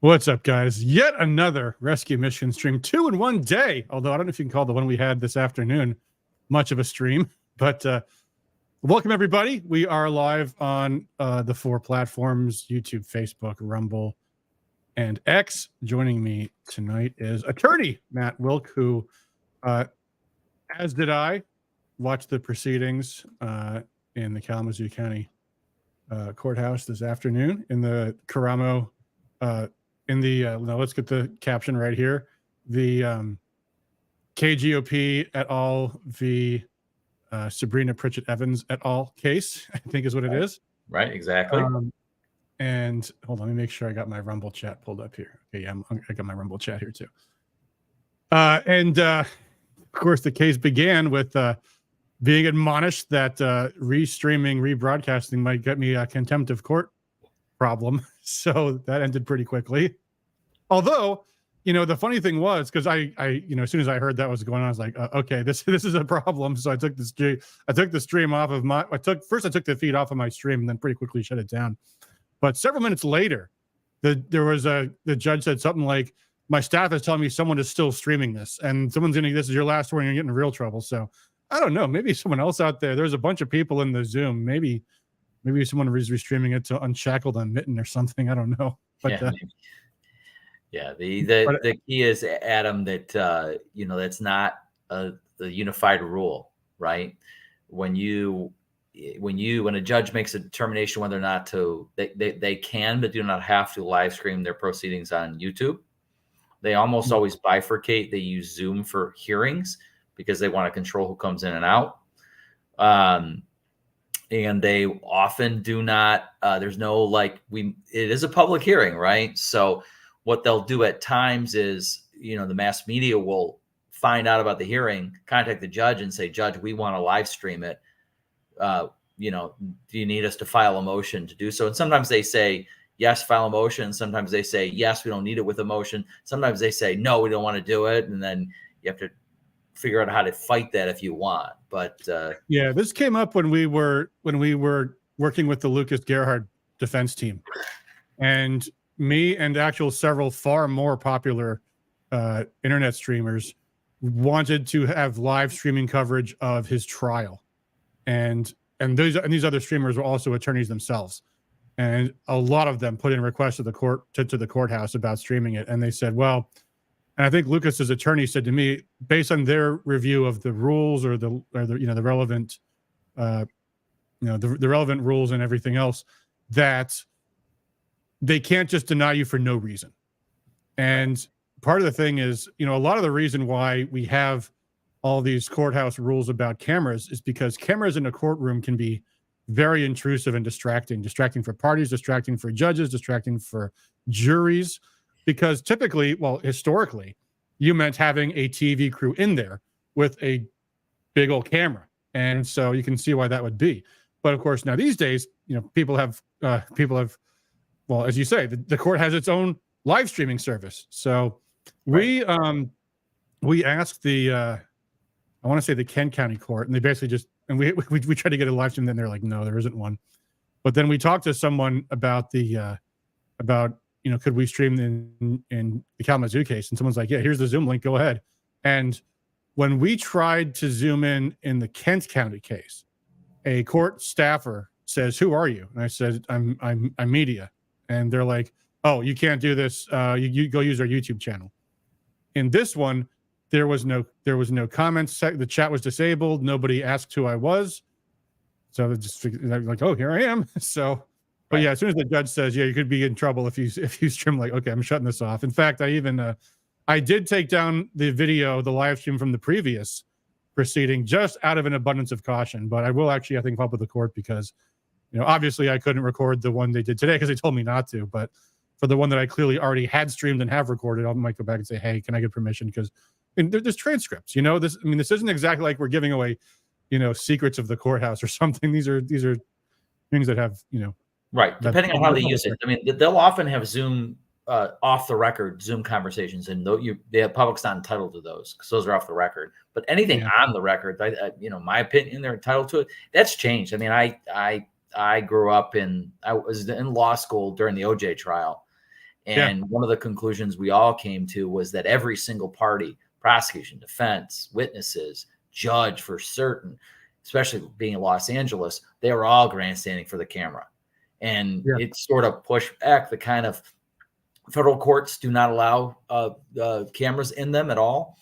What's up, guys? Yet another rescue mission stream, 2 in one day. Although I don't know if you can call the one we had this afternoon much of a stream, but welcome everybody. We are live on the 4 platforms: YouTube, Facebook, Rumble, and X. Joining me tonight is attorney Matt Wilk, who, as did I, watched the proceedings in the Kalamazoo County courthouse this afternoon in the Karamo. Now let's get the caption right here. The KGOP et al. V. Sabrina Pritchett Evans et al. Case, I think is what it is. Right, exactly. And hold on, let me make sure I got my Rumble chat pulled up here. Okay, yeah, I got my Rumble chat here too. Of course, the case began with being admonished that restreaming, rebroadcasting might get me a contempt of court problem. So that ended pretty quickly. Although, the funny thing was, because I as soon as I heard that was going on, I was like, okay, this is a problem. So I took the stream off of I took the feed off of my stream and then pretty quickly shut it down. But several minutes later, the judge said something like, my staff is telling me someone is still streaming this and this is your last warning, you're getting in real trouble. So I don't know, maybe someone else out there's a bunch of people in the Zoom. Maybe someone is restreaming it to unshackle the mitten or something. I don't know. But the key is, Adam, that that's not the unified rule, right? When a judge makes a determination whether or not to, they can but do not have to live stream their proceedings on YouTube. They almost always bifurcate. They use Zoom for hearings because they want to control who comes in and out. And they often do not, there's no, it is a public hearing, right? So what they'll do at times is, the mass media will find out about the hearing, contact the judge and say, Judge, we want to live stream it. Do you need us to file a motion to do so? And sometimes they say, yes, file a motion. Sometimes they say, yes, we don't need it with a motion. Sometimes they say, no, we don't want to do it. And then you have to figure out how to fight that if you want. But this came up when we were working with the Lucas Gerhard defense team, and me and several far more popular internet streamers wanted to have live streaming coverage of his trial, and these other streamers were also attorneys themselves, and a lot of them put in requests to the courthouse about streaming it, and they said, well. And I think Lucas's attorney said to me, based on their review of the rules or the relevant, the relevant rules and everything else, that they can't just deny you for no reason. And part of the thing is, a lot of the reason why we have all these courthouse rules about cameras is because cameras in a courtroom can be very intrusive and distracting for parties, distracting for judges, distracting for juries. Because typically, historically, you meant having a TV crew in there with a big old camera. And so you can see why that would be. But of course, now these days, people have, as you say, the court has its own live streaming service. So we asked I want to say the Kent County Court, and they basically we tried to get a live stream, then they're like, no, there isn't one. But then we talked to someone about could we stream in the Kalamazoo case? And someone's like, yeah, here's the Zoom link, go ahead. And when we tried to zoom in the Kent County case, a court staffer says, who are you? And I said, I'm media. And they're like, oh, you can't do this. You go use our YouTube channel. In this one, there was no comments. The chat was disabled. Nobody asked who I was. So just like, oh, here I am. So. But yeah, as soon as the judge says, yeah, you could be in trouble if you stream, like, okay, I'm shutting this off. In fact, I did take down the video, the live stream from the previous proceeding, just out of an abundance of caution. But I will actually, I think, help with the court because, obviously I couldn't record the one they did today because they told me not to. But for the one that I clearly already had streamed and have recorded, I might go back and say, hey, can I get permission? Because there's transcripts. This isn't exactly like we're giving away, secrets of the courthouse or something. These are things that have, Right. Depending on how they use it. They'll often have Zoom off the record Zoom conversations, and the public's not entitled to those because those are off the record. But anything on the record, my opinion, they're entitled to it. That's changed. I grew up I was in law school during the OJ trial, And one of the conclusions we all came to was that every single party, prosecution, defense, witnesses, judge for certain, especially being in Los Angeles, they were all grandstanding for the camera. And it sort of pushed back the kind of federal courts do not allow cameras in them at all.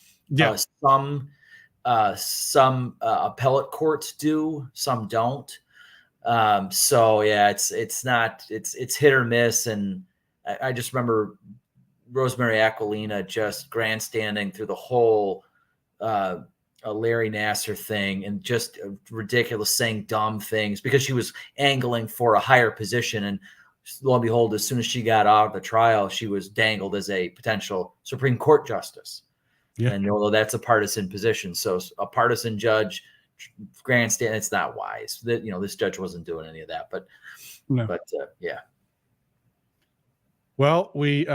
Some appellate courts do, some don't. So yeah, it's hit or miss. And I just remember Rosemary Aquilina just grandstanding through the whole Larry Nassar thing, and just ridiculous, saying dumb things because she was angling for a higher position. And lo and behold, as soon as she got out of the trial, she was dangled as a potential Supreme Court justice. And although that's a partisan position, so a partisan judge grandstand, it's not wise. That this judge wasn't doing any of that. But yeah. Well, we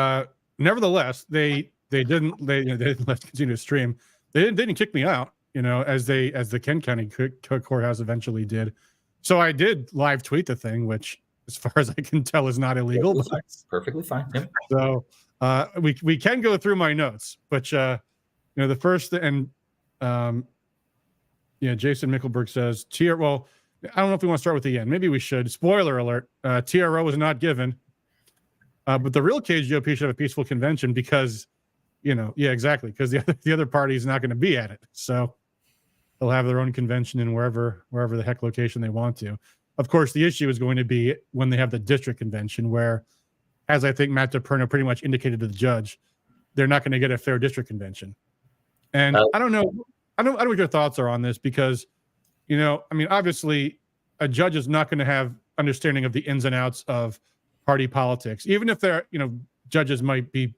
nevertheless they didn't continue to stream. They didn't kick me out, as the Kent County courthouse eventually did. So I did live tweet the thing, which, as far as I can tell, is not illegal. Perfectly fine. Yep. So we can go through my notes, but the first and Jason Mickelberg says well, I don't know if we want to start with the end. Maybe we should. Spoiler alert: TRO was not given, but the real KGOP should have a peaceful convention because, exactly, because the other party is not going to be at it, so they'll have their own convention in wherever the heck location they want to. Of course, the issue is going to be when they have the district convention, where, as I think Matt DePerno pretty much indicated to the judge, they're not going to get a fair district convention. And I don't know what your thoughts are on this, because, obviously a judge is not going to have understanding of the ins and outs of party politics, even if they're, judges might be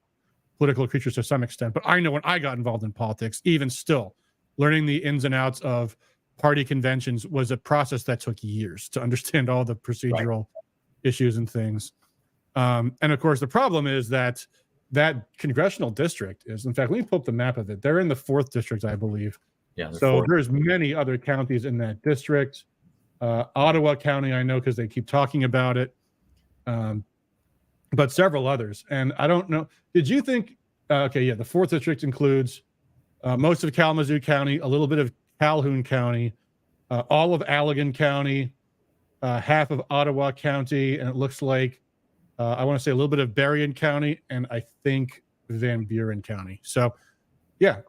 political creatures to some extent. But I know when I got involved in politics, even still, learning the ins and outs of party conventions was a process that took years to understand all the procedural issues and things. And of course, the problem is that congressional district is, in fact, let me pull up the map of it. They're in the 4th district, I believe. Yeah. So there's many other counties in that district. Ottawa County, I know because they keep talking about it. But several others. And I don't know. Did you think, the 4th district includes most of Kalamazoo County, a little bit of Calhoun County, all of Allegan County, half of Ottawa County, and it looks like I want to say a little bit of Berrien County, and I think Van Buren County. So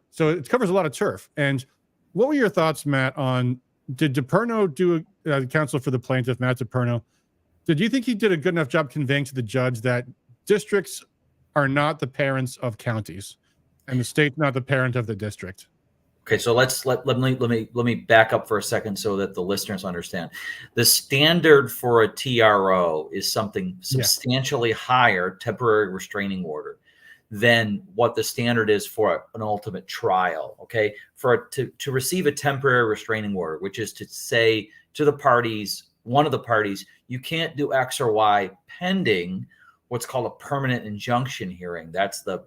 so it covers a lot of turf. And what were your thoughts, Matt, on, did DePerno do counsel for the plaintiff, Matt DePerno? Did you think he did a good enough job conveying to the judge that districts are not the parents of counties, and the state's not the parent of the district? Okay, so let me back up for a second so that the listeners understand. The standard for a TRO is something substantially higher, temporary restraining order, than what the standard is for an ultimate trial. Okay, to receive a temporary restraining order, which is to say to the parties, one of the parties, you can't do X or Y pending what's called a permanent injunction hearing. That's the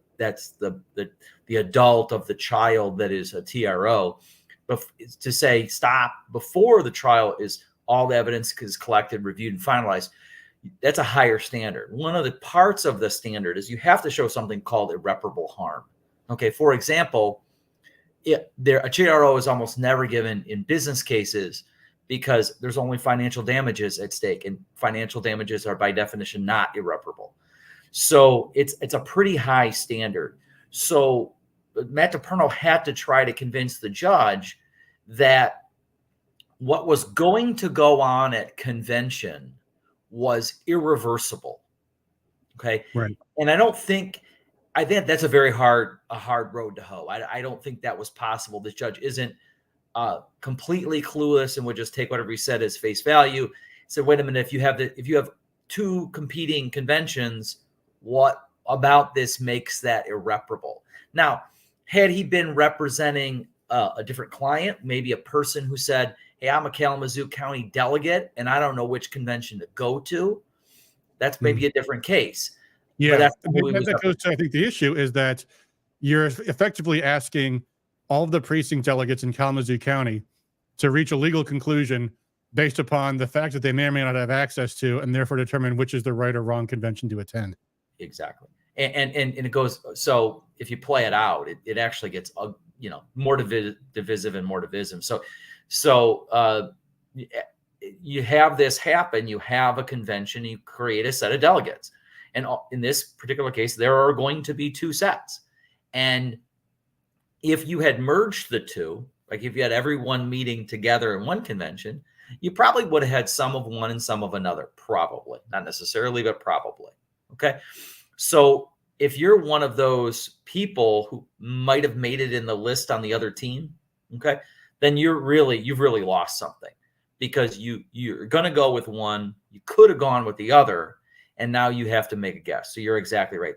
adult of the child that is a TRO. But to say stop before the trial is all the evidence is collected, reviewed, and finalized, that's a higher standard. One of the parts of the standard is you have to show something called irreparable harm. Okay, for example, a TRO is almost never given in business cases because there's only financial damages at stake, and financial damages are by definition not irreparable. So it's a pretty high standard. So Matt DePerno had to try to convince the judge that what was going to go on at convention was irreversible. Okay. Right. And I think that's a very hard road to hoe. I don't think that was possible. This judge isn't completely clueless and would just take whatever he said as face value. So wait a minute, if you have two competing conventions, what about this makes that irreparable? Now, had he been representing a different client, maybe a person who said, hey, I'm a Kalamazoo County delegate and I don't know which convention to go to, that's maybe a different case. Yeah, that goes to, I think the issue is that you're effectively asking all of the precinct delegates in Kalamazoo County to reach a legal conclusion based upon the fact that they may or may not have access to, and therefore determine which is the right or wrong convention to attend. Exactly. and it goes. So if you play it out, it actually gets more divisive and more divisive. So you have this happen. You have a convention. You create a set of delegates, and in this particular case, there are going to be two sets. And if you had merged the two, like if you had everyone meeting together in one convention, you probably would have had some of one and some of another. Probably, not necessarily, but probably. Okay. So if you're one of those people who might have made it in the list on the other team, okay, then you've really lost something, because you're going to go with one, you could have gone with the other, and now you have to make a guess. So you're exactly right.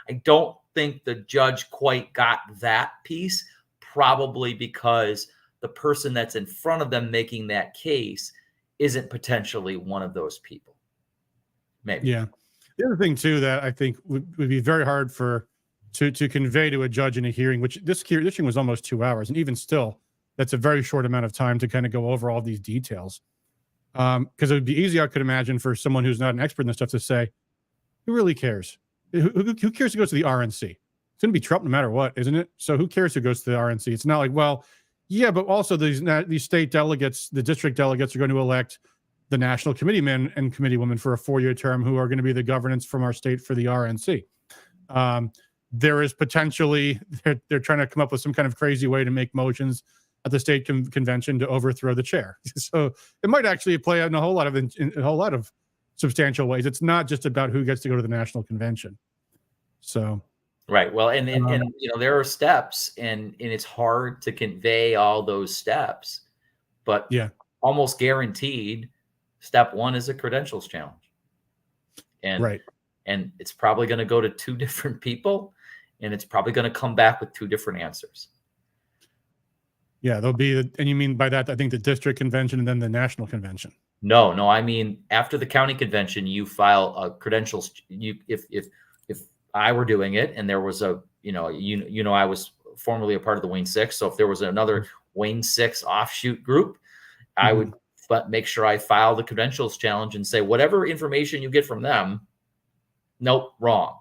I don't think the judge quite got that piece, probably because the person that's in front of them making that case isn't potentially one of those people. Maybe. Yeah. The other thing too that I think would be very hard to convey to a judge in a hearing, which this hearing was almost 2 hours, and even still, that's a very short amount of time to kind of go over all these details. Because it would be easy, I could imagine, for someone who's not an expert in this stuff to say, who really cares? Who cares who goes to the RNC? It's going to be Trump no matter what, isn't it? So who cares who goes to the RNC? It's not like, well, yeah, but also these state delegates, the district delegates, are going to elect the national committee men and committee women for a 4-year term, who are going to be the governance from our state for the RNC. There is potentially, they're trying to come up with some kind of crazy way to make motions at the state convention to overthrow the chair. So it might actually play out in a whole lot of substantial ways. It's not just about who gets to go to the national convention. So. Right. Well, and there are steps, and it's hard to convey all those steps, but yeah, almost guaranteed, step one is a credentials challenge. And right. And it's probably going to go to 2 different people, and it's probably going to come back with 2 different answers. Yeah, there'll be, and you mean by that, I think the district convention and then the national convention. No, I mean, after the county convention, you file a credentials. If I were doing it, and there was I was formerly a part of the Wayne 6. So if there was another Wayne 6 offshoot group, I would make sure I file the credentials challenge and say, whatever information you get from them, nope, wrong.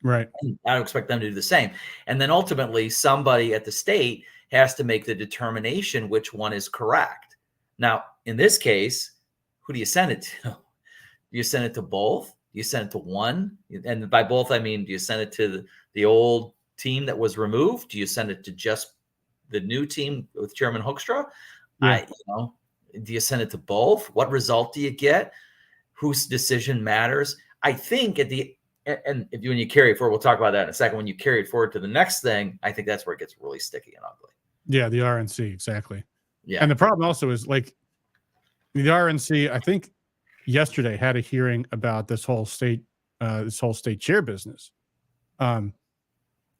Right. And I would expect them to do the same. And then ultimately, somebody at the state has to make the determination which one is correct. Now, in this case, who do you send it to? Do you send it to both? Do you send it to one? And by both, I mean, do you send it to the old team that was removed? Do you send it to just the new team with Chairman Hoekstra? Yeah. Do you send it to both? What result do you get? Whose decision matters? I think when you carry it forward, we'll talk about that in a second. When you carry it forward to the next thing, I think that's where it gets really sticky and ugly. Yeah, the RNC, exactly. Yeah. And the problem also is, like, the RNC, I think yesterday had a hearing about this whole state chair business. And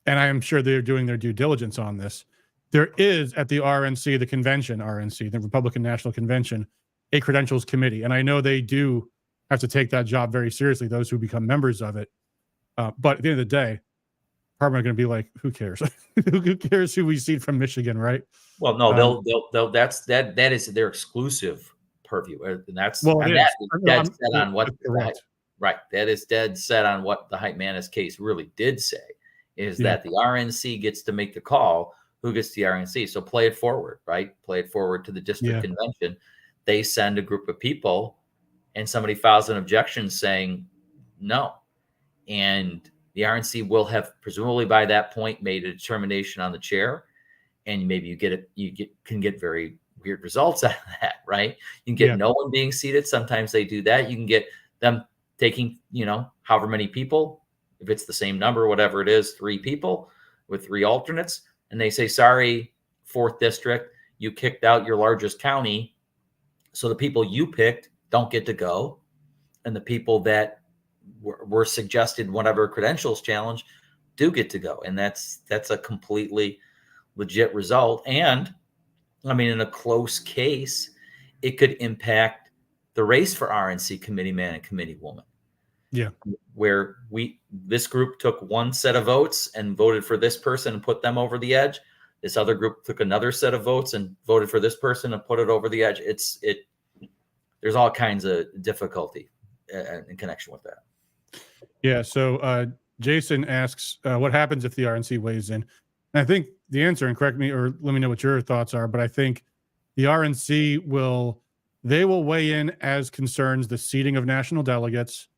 I am sure they're doing their due diligence on this. There is at the RNC, the convention, the Republican National Convention, a credentials committee. And I know they do have to take that job very seriously, those who become members of it. But at the end of the day, probably going to be like, who cares? Who cares who we see from Michigan, right? Well, no, they'll that is their exclusive purview, and that's dead set on what right. That is dead set on what the Heitmanis case really did say, is that the RNC gets to make the call who gets the RNC. So play it forward, right? Play it forward to the district convention. They send a group of people, and somebody files an objection saying no, and the RNC will have presumably by that point made a determination on the chair, and maybe you can get very weird results out of that, right? You can get no one being seated. Sometimes they do that. You can get them taking, however many people, if it's the same number, whatever it is, 3 people with 3 alternates, and they say, sorry, 4th district, you kicked out your largest county, so the people you picked don't get to go, and the people that were suggested whatever credentials challenge do get to go. And that's a completely legit result. And I mean, in a close case, it could impact the race for RNC committee man and committee woman. Yeah. Where this group took one set of votes and voted for this person and put them over the edge. This other group took another set of votes and voted for this person and put it over the edge. There's all kinds of difficulty in connection with that. Yeah. So Jason asks, what happens if the RNC weighs in? And I think the answer, and correct me or let me know what your thoughts are, but I think the RNC will weigh in as concerns the seating of national delegates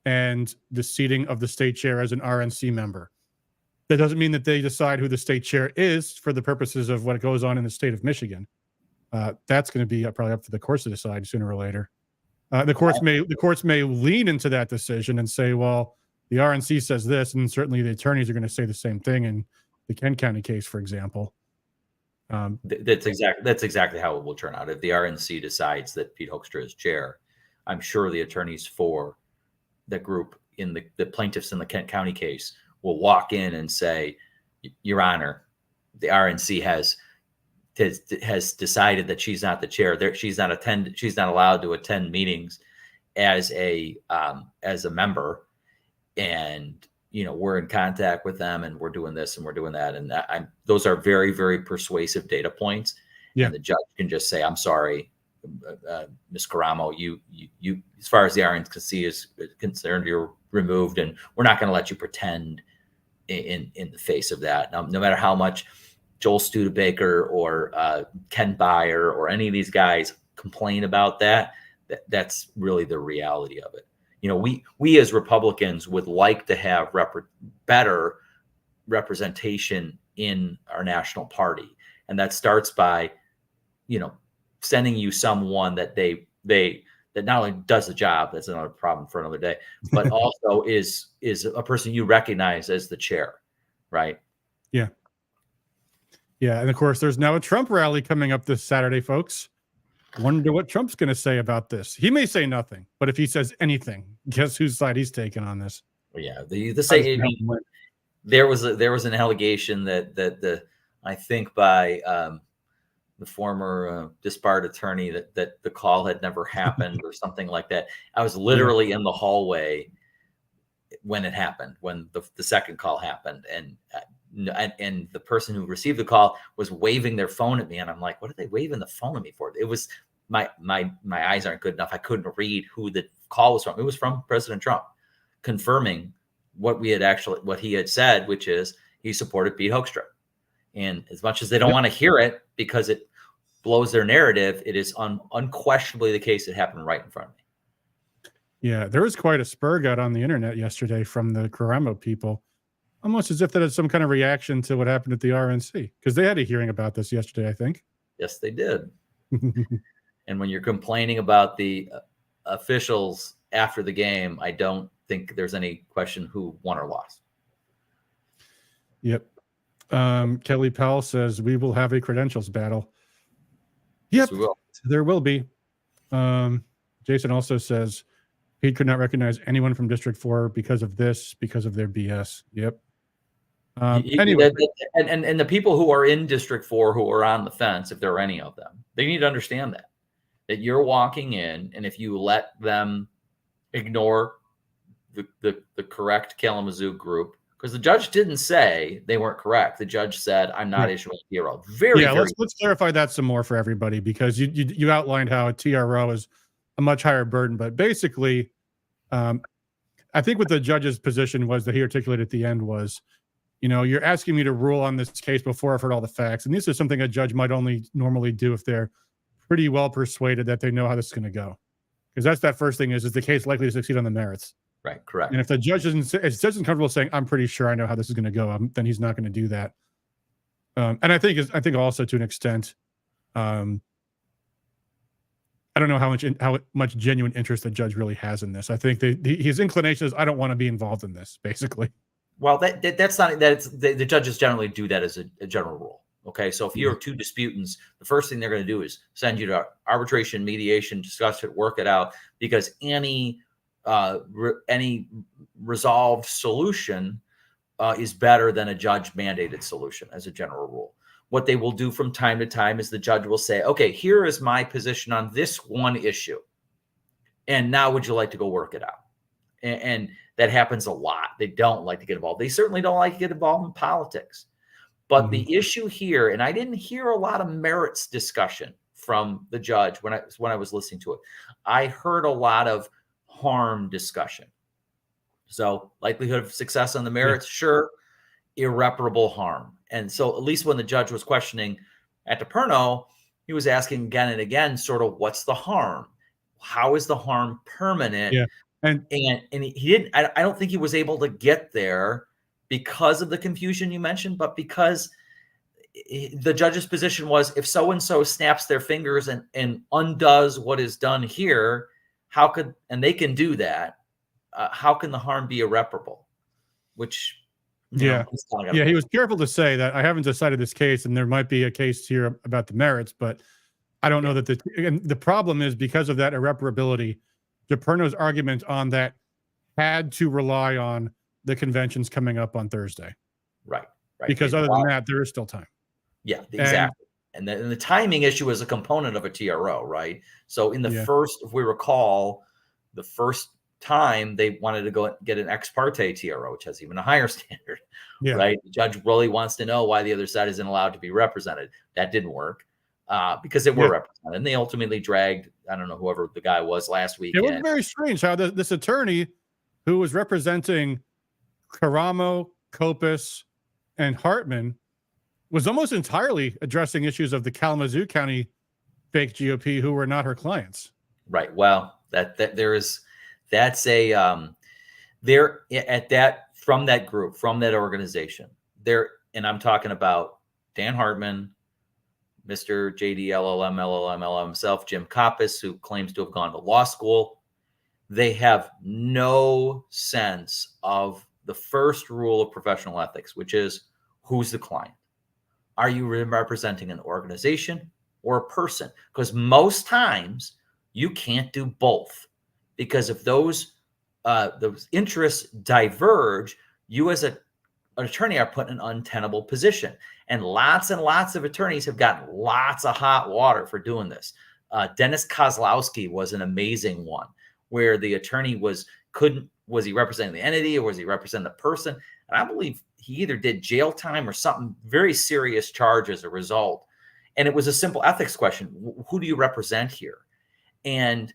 and the seating of the state chair as an RNC member. That doesn't mean that they decide who the state chair is for the purposes of what goes on in the state of Michigan. That's going to be probably up to the courts to decide sooner or later. The courts may lean into that decision and say, well, the RNC says this, and certainly the attorneys are going to say the same thing in the Kent County case, for example. That's exactly how it will turn out. If the RNC decides that Pete Hoekstra is chair, I'm sure the attorneys for the group in the plaintiffs in the Kent County case will walk in and say, Your Honor, the RNC has decided that she's not the chair. She's not allowed to attend meetings as a member, and we're in contact with them, and we're doing this and we're doing that, and those are very, very persuasive data points. Yeah. And the judge can just say, I'm sorry, Ms. Caramo, you as far as the RNC is concerned, you're removed, and we're not going to let you pretend in the face of that. Now, no matter how much Joel Studebaker or Ken Byer or any of these guys complain about that's really the reality of it. We as Republicans would like to have better representation in our national party, and that starts by sending you someone that that not only does the job, that's another problem for another day, but also is a person you recognize as the chair, right? Yeah. Yeah, and of course, there's now a Trump rally coming up this Saturday, folks. Wonder what Trump's going to say about this. He may say nothing, but if he says anything, guess whose side he's taking on this? Yeah, there was an allegation that I think by the former disbarred attorney that the call had never happened or something like that. I was literally in the hallway when it happened, when the second call happened, and the person who received the call was waving their phone at me, and I'm like, what are they waving the phone at me for? It was my eyes aren't good enough. I couldn't read who the call was from. It was from President Trump, confirming what he had said, which is he supported Pete Hoekstra. And as much as they don't want to hear it because it blows their narrative, it is unquestionably the case. It happened right in front of me. Yeah, there was quite a spur got on the internet yesterday from the Caramo people, almost as if that is some kind of reaction to what happened at the RNC, because they had a hearing about this yesterday, I think. Yes, they did. And when you're complaining about the officials after the game, I don't think there's any question who won or lost. Yep. Kelly Powell says we will have a credentials battle. Yep, yes, we will. There will be. Jason also says Pete could not recognize anyone from District 4 because of their BS. Yep. Anyway, and the people who are in District 4 who are on the fence, if there are any of them, they need to understand that you're walking in, and if you let them ignore the correct Kalamazoo group, because the judge didn't say they weren't correct. The judge said, I'm not issuing a TRO. Let's clarify that some more for everybody, because you outlined how a TRO is a much higher burden. But basically, I think what the judge's position was that he articulated at the end was, you're asking me to rule on this case before I've heard all the facts. And this is something a judge might only normally do if they're pretty well persuaded that they know how this is going to go. Because that's that first thing is the case likely to succeed on the merits? Right, correct. And if the judge isn't comfortable saying, I'm pretty sure I know how this is going to go, then he's not going to do that. And I think also to an extent, I don't know how much genuine interest the judge really has in this. I think his inclination is, I don't want to be involved in this, basically. Well, the judges generally do that as a general rule. Okay, so if you have two disputants, the first thing they're going to do is send you to arbitration, mediation, discuss it, work it out, because any resolved solution is better than a judge mandated solution as a general rule. What they will do from time to time is the judge will say, okay, here is my position on this one issue, and now would you like to go work it out? And that happens a lot. They don't like to get involved. They certainly don't like to get involved in politics. But the issue here, and I didn't hear a lot of merits discussion from the judge when I was listening to it. I heard a lot of harm discussion. So likelihood of success on the merits, sure. Irreparable harm. And so at least when the judge was questioning at DePerno, he was asking again and again, sort of, what's the harm? How is the harm permanent? Yeah. And he didn't, I don't think he was able to get there because of the confusion you mentioned, but because the judge's position was, if so-and-so snaps their fingers and undoes what is done here, how could, and they can do that, how can the harm be irreparable? Which, yeah, he was careful to say that I haven't decided this case, and there might be a case here about the merits, but I don't know that the problem is because of that irreparability. DePerno's argument on that had to rely on the conventions coming up on Thursday. Right. Because other than that, there is still time. Yeah, exactly. And the timing issue is a component of a TRO, right? So in the first, if we recall, the first time they wanted to go get an ex parte TRO, which has even a higher standard, right? The judge really wants to know why the other side isn't allowed to be represented. That didn't work because they were represented. And they ultimately dragged, I don't know, whoever the guy was last week. It was very strange how this attorney who was representing Karamo, Kopis, and Hartman was almost entirely addressing issues of the Kalamazoo County fake GOP who were not her clients. Right. Well, that's a there at that, from that group, from that organization there. And I'm talking about Dan Hartman, Mr. JD LLM himself, Jim Kopis, who claims to have gone to law school. They have no sense of the first rule of professional ethics, which is, who's the client? Are you representing an organization or a person? Because most times you can't do both, because if those interests diverge, you as an attorney are put in an untenable position. And lots of attorneys have gotten lots of hot water for doing this. Dennis Kozlowski was an amazing one, where the attorney was he representing the entity or was he representing the person? And I believe he either did jail time or something, very serious charge as a result. And it was a simple ethics question. Who do you represent here? And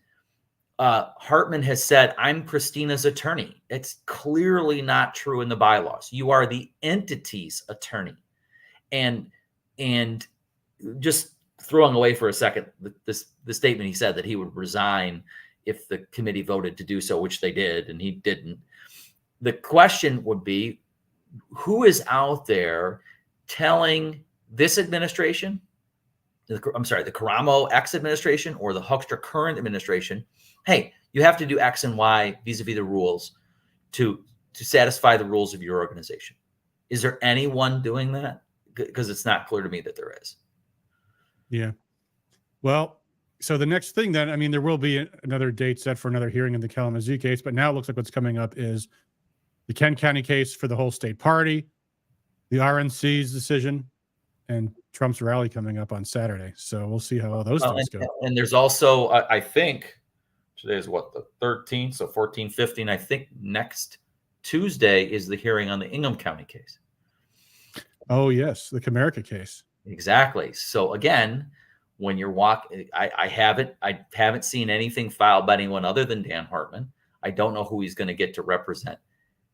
Hartman has said, I'm Christina's attorney. It's clearly not true in the bylaws. You are the entity's attorney. And just throwing away for a second the statement he said that he would resign if the committee voted to do so, which they did, and he didn't. The question would be, who is out there telling this administration, the Karamo X administration or the Hoekstra current administration, hey, you have to do X and Y vis-a-vis the rules to satisfy the rules of your organization? Is there anyone doing that? Because it's not clear to me that there is. Yeah. Well, so the next thing then, I mean, there will be another date set for another hearing in the Kalamazoo case, but now it looks like what's coming up is the Kent County case for the whole state party, the RNC's decision, and Trump's rally coming up on Saturday. So we'll see how all those things go. And there's also, I think, today is what, the 13th, so 14, 15. I think next Tuesday is the hearing on the Ingham County case. Oh, yes, the Comerica case. Exactly. So again, when you're I haven't seen anything filed by anyone other than Dan Hartman. I don't know who he's going to get to represent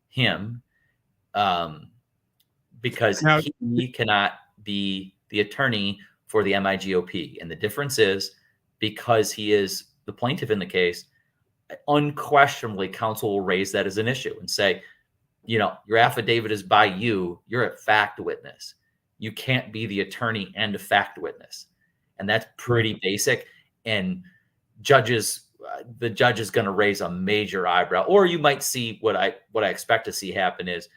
him, because he cannot be the attorney for the MIGOP. And the difference is, because he is the plaintiff in the case, unquestionably counsel will raise that as an issue and say, your affidavit is by you. You're a fact witness. You can't be the attorney and a fact witness. And that's pretty basic. And the judge is going to raise a major eyebrow. Or you might see what I expect to see happen is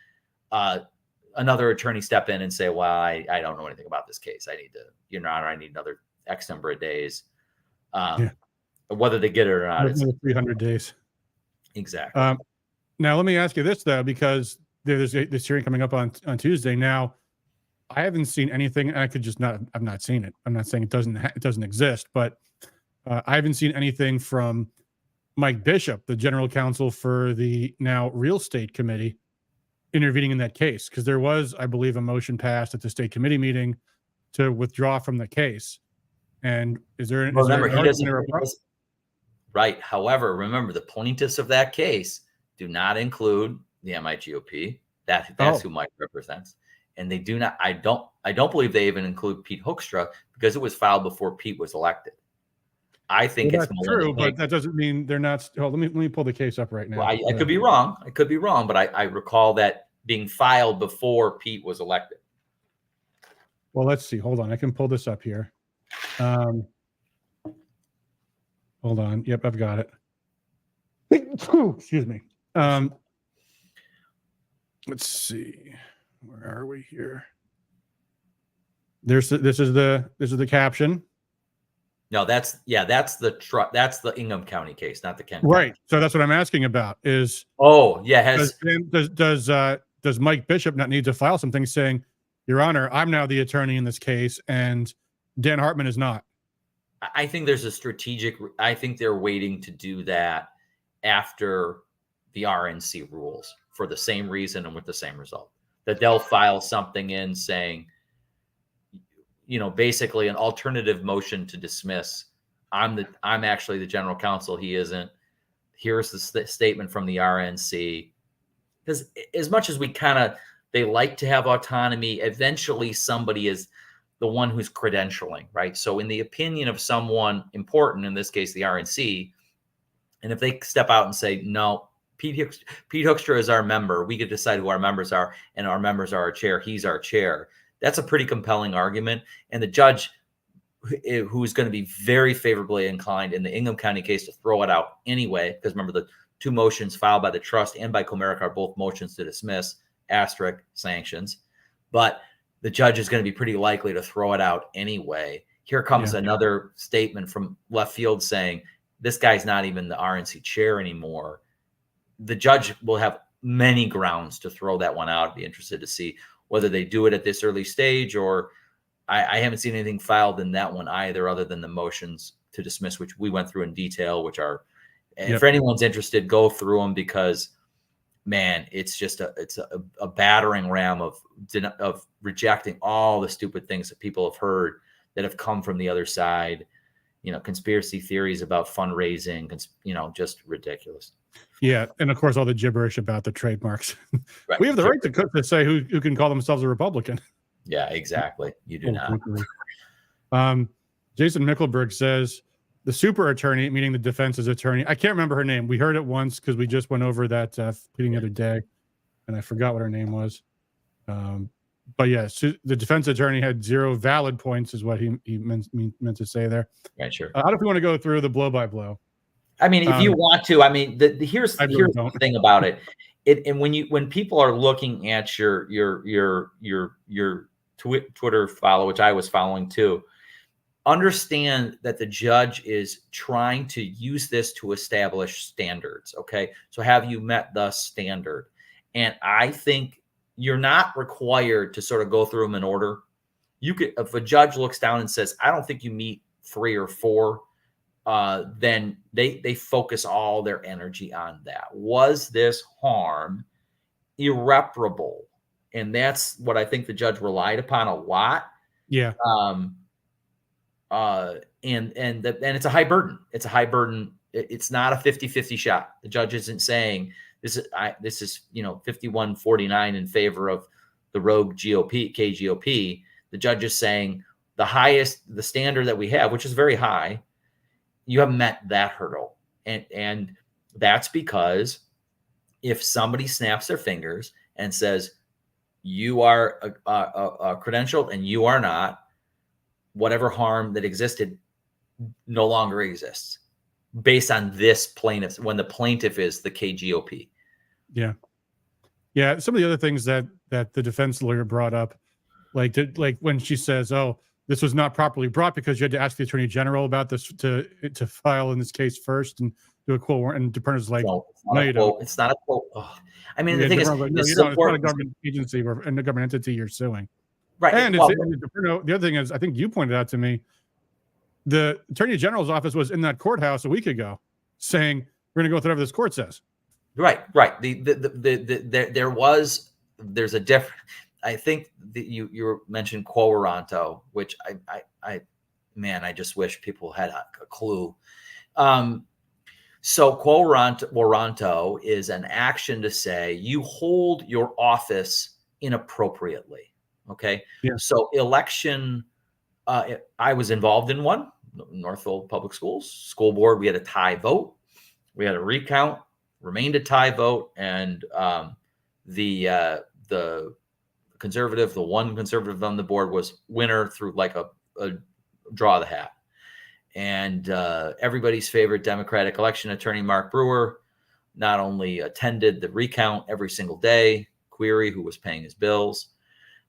another attorney step in and say, well, I don't know anything about this case. I need to, Your Honor, I need another X number of days. Whether they get it or not, it's 300 days. Exactly. Now, let me ask you this, though, because there's this hearing coming up on Tuesday. Now, I haven't seen anything. I've not seen it. I'm not saying it doesn't exist, but I haven't seen anything from Mike Bishop, the general counsel for the now real estate committee, intervening in that case. Because there was, I believe, a motion passed at the state committee meeting to withdraw from the case. And Right. However, remember, the plaintiffs of that case do not include the MIGOP. That's who Mike represents. And they do not, I don't believe they even include Pete Hoekstra because it was filed before Pete was elected. I think it's true, but that doesn't mean they're not. Let me pull the case up right now. Well, I could be wrong. I could be wrong, but I recall that being filed before Pete was elected. Well, let's see. Hold on. I can pull this up here. Hold on. Yep, I've got it. Excuse me. Let's see. Where are we here? This is the caption. No, that's the Ingham County case, not the Kent Right. County. So that's what I'm asking about. Is does Mike Bishop not need to file something saying, Your Honor, I'm now the attorney in this case, and Dan Hartman is not? I think there's a strategic. I think they're waiting to do that after the RNC rules for the same reason and with the same result. That they'll file something in saying, basically an alternative motion to dismiss. I'm actually the general counsel. He isn't. Here's the statement from the RNC. Because as much as they like to have autonomy, eventually somebody is the one who's credentialing, right? So in the opinion of someone important, in this case, the RNC, and if they step out and say, no, Pete Hoekstra is our member, we could decide who our members are, and our members are our chair, he's our chair. That's a pretty compelling argument. And the judge, who's going to be very favorably inclined in the Ingham County case to throw it out anyway, because remember, the two motions filed by the trust and by Comerica are both motions to dismiss, asterisk, sanctions. But the judge is going to be pretty likely to throw it out anyway. Here comes another statement from left field saying, this guy's not even the RNC chair anymore. The judge will have many grounds to throw that one out. I'd be interested to see whether they do it at this early stage, or I haven't seen anything filed in that one either, other than the motions to dismiss, which we went through in detail, which are, and for anyone's interested, go through them, because man, it's just a battering ram of rejecting all the stupid things that people have heard that have come from the other side, conspiracy theories about fundraising, just ridiculous. Yeah, and of course all the gibberish about the trademarks. Right. We have the right to say who can call themselves a Republican. Yeah, exactly. You do not. Jason Mickelberg says the super attorney, meaning the defense's attorney. I can't remember her name. We heard it once because we just went over that pleading the other day, and I forgot what her name was. But yeah, the defense attorney had 0 valid points, is what he meant to say there. Right, sure. I don't know if you want to go through the blow by blow. I mean, if you want to, I mean, here's the thing about it. And when people are looking at your Twitter follow, which I was following too, understand that the judge is trying to use this to establish standards. Okay, so have you met the standard? And I think you're not required to sort of go through them in order. You could, if a judge looks down and says, I don't think you meet 3 or 4, then they focus all their energy on that. Was this harm irreparable? And that's what I think the judge relied upon a lot. Yeah. And it's a high burden. It's a high burden. It's not a 50-50 shot. The judge isn't saying this is 51-49 in favor of the rogue KGOP. The judge is saying the standard that we have, which is very high, you haven't met that hurdle. And that's because if somebody snaps their fingers and says, you are a credentialed and you are not, whatever harm that existed no longer exists based on this plaintiff, when the plaintiff is the KGOP. Yeah. Yeah. Some of the other things that the defense lawyer brought up, like when she says, oh, this was not properly brought because you had to ask the attorney general about this to file in this case first and do a quote warrant. And DePerna's like, no, you don't. It's not a quote. Oh. I mean, the thing is, it's not a government agency or a government entity you're suing. Right. And the other thing is, I think you pointed out to me, the attorney general's office was in that courthouse a week ago saying, we're going to go with whatever this court says. Right. There's a different, I think that you mentioned quo warranto, which I just wish people had a clue. So quo warranto is an action to say you hold your office inappropriately. Okay. Yeah. So election, I was involved in one, Northville Public Schools school board. We had a tie vote. We had a recount, remained a tie vote, and the conservative, the one conservative on the board, was winner through like a draw of the hat. And everybody's favorite Democratic election attorney, Mark Brewer, not only attended the recount every single day, query who was paying his bills,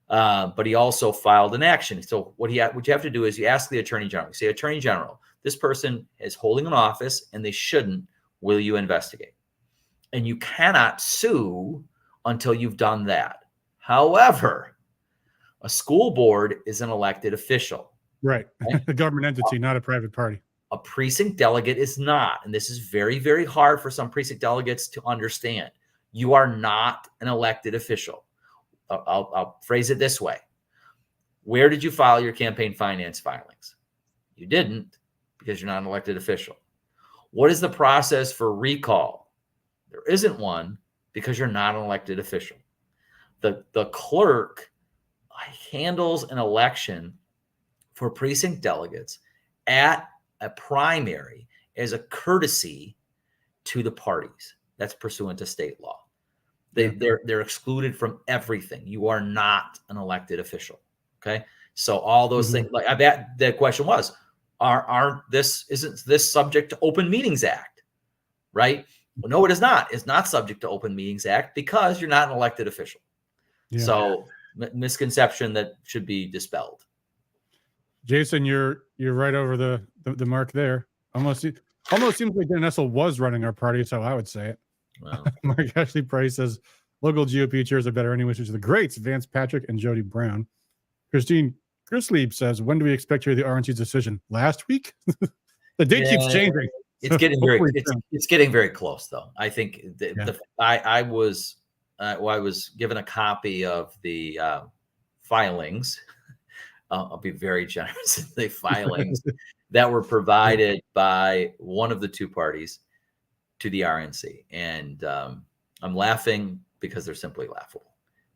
but he also filed an action. So what you have to do is you ask the Attorney General. You say, Attorney General, this person is holding an office and they shouldn't. Will you investigate? And you cannot sue until you've done that. However, a school board is an elected official. Right. A government entity, not a private party. A precinct delegate is not. And this is very, very hard for some precinct delegates to understand. You are not an elected official. I'll phrase it this way. Where did you file your campaign finance filings? You didn't, because you're not an elected official. What is the process for recall? There isn't one, because you're not an elected official. The clerk handles an election for precinct delegates at a primary as a courtesy to the parties. That's pursuant to state law. They're excluded from everything. You are not an elected official. Okay. So all those things, like I bet the question was, isn't this subject to Open Meetings Act? Right? Well, no, it is not. It's not subject to Open Meetings Act because you're not an elected official. Yeah. So misconception that should be dispelled. Jason, you're right over the mark there. Almost seems like Dan Nessel was running our party, so I would say it. Wow. Mark Ashley Price says local GOP chairs are better anyway, which is the greats, Vance Patrick and Jody Brown. Christine Grislieb says, when do we expect to hear the RNC's decision? Last week? The date keeps changing. It's getting very close, though. I think I was given a copy of the filings. I'll be very generous. The filings that were provided by one of the two parties to the RNC, and I'm laughing because they're simply laughable.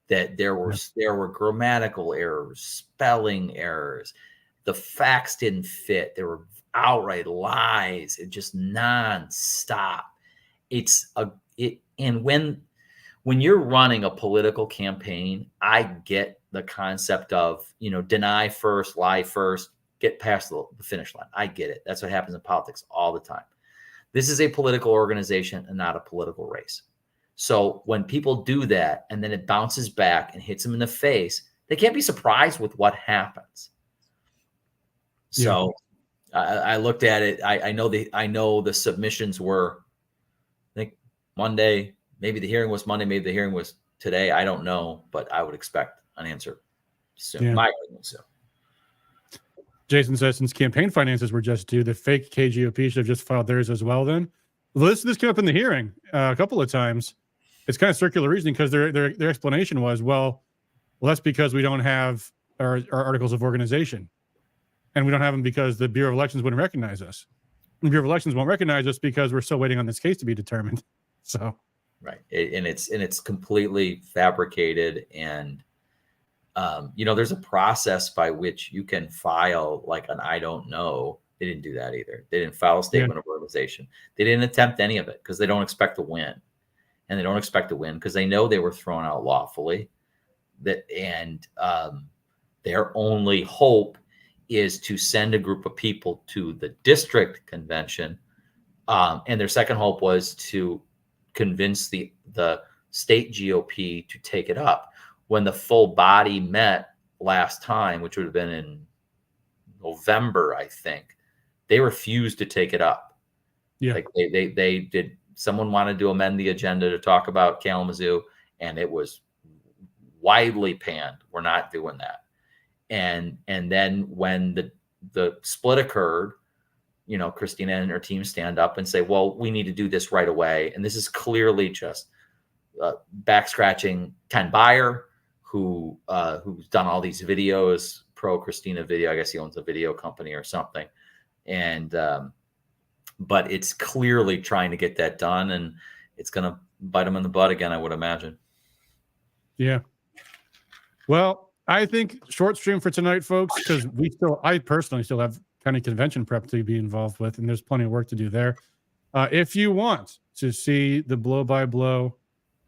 That there were grammatical errors, spelling errors, the facts didn't fit. There were outright lies. It just nonstop. And when you're running a political campaign, I get the concept of, deny first, lie first, get past the finish line. I get it. That's what happens in politics all the time. This is a political organization and not a political race. So when people do that and then it bounces back and hits them in the face, they can't be surprised with what happens. So I looked at it. I know the submissions were, I think, Monday. Maybe the hearing was Monday. Maybe the hearing was today. I don't know, but I would expect an answer soon. Yeah. My opinion, so. Jason says, since campaign finances were just due, the fake KGOP should have just filed theirs as well then. Well, this came up in the hearing a couple of times. It's kind of circular reasoning because their explanation was, well, that's because we don't have our articles of organization. And we don't have them because the Bureau of Elections wouldn't recognize us. The Bureau of Elections won't recognize us because we're still waiting on this case to be determined. So, right. And it's completely fabricated. And, there's a process by which you can file like an I don't know. They didn't do that either. They didn't file a statement of organization. They didn't attempt any of it because they don't expect to win. And they don't expect to win because they know they were thrown out lawfully. Their only hope is to send a group of people to the district convention. And their second hope was to convince the state GOP to take it up. When the full body met last time, which would have been in November, I think, they refused to take it up. Yeah. Like they did. Someone wanted to amend the agenda to talk about Kalamazoo, and it was widely panned. We're not doing that. And then when the split occurred, Christina and her team stand up and say, well, we need to do this right away. And this is clearly just back scratching Ken Byer, who's done all these videos, pro Christina video. I guess he owns a video company or something. And but it's clearly trying to get that done, and it's going to bite them in the butt again, I would imagine. Yeah. Well, I think short stream for tonight, folks, because I personally still have county convention prep to be involved with, and there's plenty of work to do there. If you want to see the blow by blow,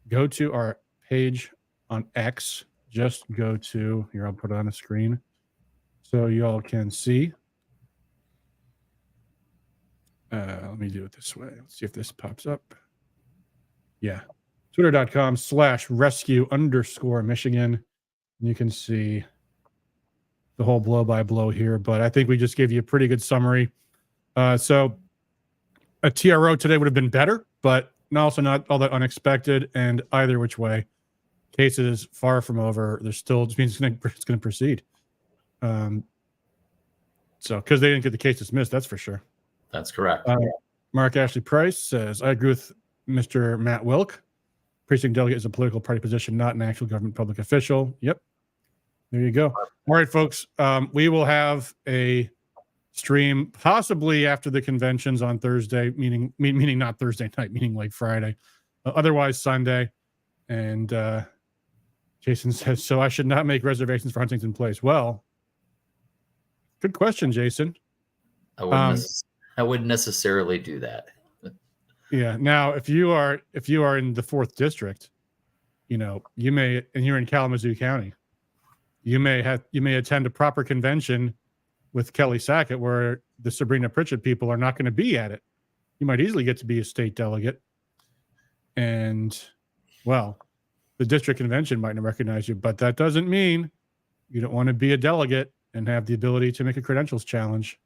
go to our page on X. Just go to here. I'll put it on the screen so y'all can see. Let me do it this way. Let's see if this pops up. Yeah. Twitter.com/rescue_Michigan. You can see the whole blow by blow here, but I think we just gave you a pretty good summary. So a TRO today would have been better, but also not all that unexpected. And either which way, case is far from over. There's still just means it's going to proceed. So because they didn't get the case dismissed, that's for sure. That's correct. Mark Ashley Price says, I agree with Mr. Matt Wilk. Precinct delegate is a political party position, not an actual government public official. Yep. There you go. All right, folks. We will have a stream possibly after the conventions on Thursday, meaning not Thursday night, meaning like Friday. Otherwise Sunday. And Jason says, so I should not make reservations for Huntington Place. Well, good question, Jason. I wouldn't necessarily do that. Yeah. Now, if you are in the 4th district, you may, and you're in Kalamazoo County, you may attend a proper convention with Kelly Sackett where the Sabrina Pritchett people are not going to be at it. You might easily get to be a state delegate. And, well, the district convention might not recognize you, but that doesn't mean you don't want to be a delegate and have the ability to make a credentials challenge,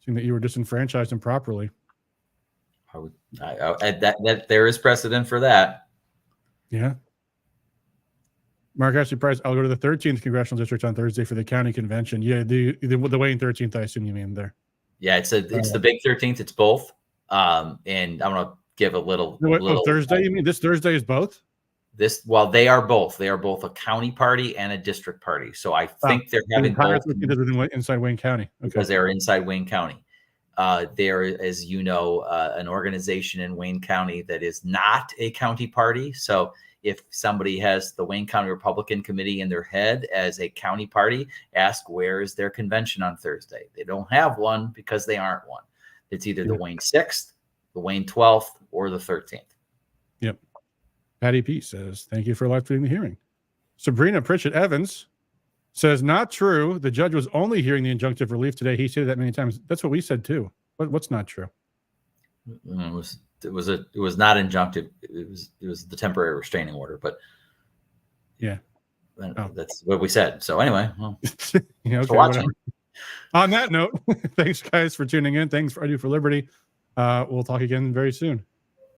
seeing that you were disenfranchised improperly. That there is precedent for that. Yeah. Mark Ashley Price, I'll go to the 13th congressional district on Thursday for the county convention. Yeah, the Wayne 13th, I assume you mean there. Yeah, it's the big 13th. It's both. And I'm gonna give a little. Thursday? You mean this Thursday is both? They are both. They are both a county party and a district party. So I think they're having both inside Wayne County. Okay. Because they're inside Wayne County. There, as you know, an organization in Wayne County that is not a county party. So if somebody has the Wayne County Republican Committee in their head as a county party, ask where is their convention on Thursday. They don't have one because they aren't one. It's either the Wayne 6th, the Wayne 12th, or the 13th. Yep. Patty P says, thank you for live tweeting the hearing. Sabrina Pritchett Evans says, not true. The judge was only hearing the injunctive relief today. He said that many times. That's what we said too. What's not true? It was not injunctive. It was the temporary restraining order, but yeah, that's what we said. So anyway, well, watching. On that note, thanks guys for tuning in. Thanks for I Do for Liberty. We'll talk again very soon.